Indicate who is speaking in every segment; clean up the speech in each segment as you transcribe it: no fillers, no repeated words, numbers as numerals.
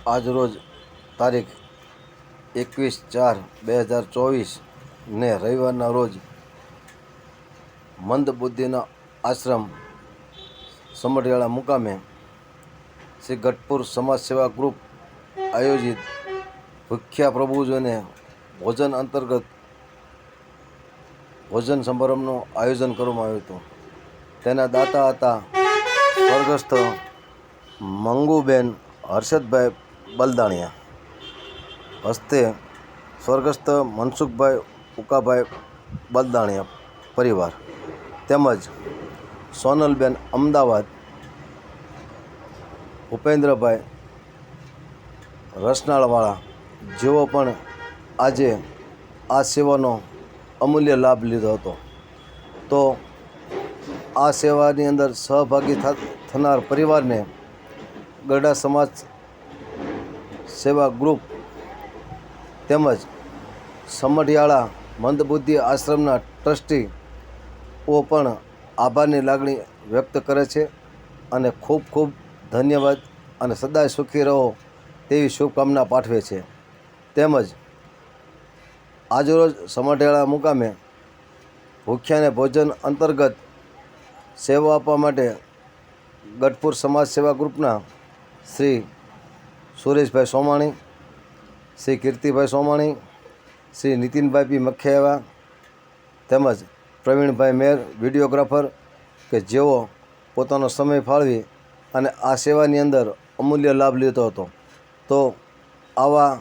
Speaker 1: આજરોજ તારીખ 21/4/2024 ને રવિવારના રોજ મંદબુદ્ધિના આશ્રમ સમઢિયાળા મુકામે શ્રી ગઢપુર સમાજ સેવા ગ્રુપ આયોજિત ભૂખ્યા પ્રભુજોને ભોજન અંતર્ગત ભોજન સમારંભનું આયોજન કરવામાં આવ્યું હતું. તેના દાતા હતા સ્વર્ગસ્થ મંગુબેન હર્ષદભાઈ બલદાણિયા, હસ્તે સ્વર્ગસ્થ મનસુખભાઈ ઉકાભાઈ બલદાણિયા પરિવાર, તેમજ સોનલબેન અમદાવાદ, ભૂપેન્દ્રભાઈ રસનાળવાળા, જેઓ પણ આજે આ સેવાનો અમૂલ્ય લાભ લીધો હતો. તો આ સેવાની અંદર સહભાગી થનાર પરિવારને ગરડા સમાજ સેવા ગ્રુપ તેમજ સમઢિયાળા મંદબુદ્ધિ આશ્રમના ટ્રસ્ટીઓ પણ આભારની લાગણી વ્યક્ત કરે છે અને ખૂબ ખૂબ ધન્યવાદ અને સદાય સુખી રહો તેવી શુભકામના પાઠવે છે. તેમજ આજરોજ સમઢિયાળા મુકામે ભૂખ્યાને ભોજન અંતર્ગત સેવા આપવા માટે ગઢપુર સમાજ સેવા ગ્રુપના શ્રી સુરેશભાઈ સોમાણી, શ્રી કીર્તિભાઈ સોમાણી, શ્રી નીતિનભાઈ પી મખિયાવા, તેમજ પ્રવીણભાઈ મેર વિડીયોગ્રાફર કે જેઓ પોતાનો સમય ફાળવી અને આ સેવાની અંદર અમૂલ્ય લાભ લીધો હતો. તો આવા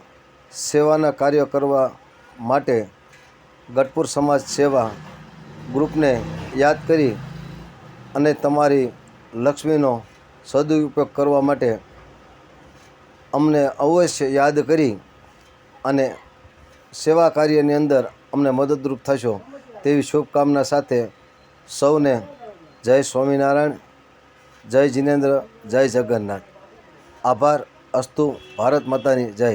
Speaker 1: સેવાના કાર્યો કરવા માટે ગઢપુર સમાજ સેવા ગ્રુપને યાદ કરી અને તમારી લક્ષ્મીનો સદુપયોગ કરવા માટે અમને અવશ્ય યાદ કરી અને સેવા કાર્યની અંદર અમને મદદરૂપ થશો તેવી શુભકામના સાથે સૌને જય સ્વામિનારાયણ, જય જિનેન્દ્ર, જય જગન્નાથ. આભાર. અસ્તુ. ભારત માતાની જય.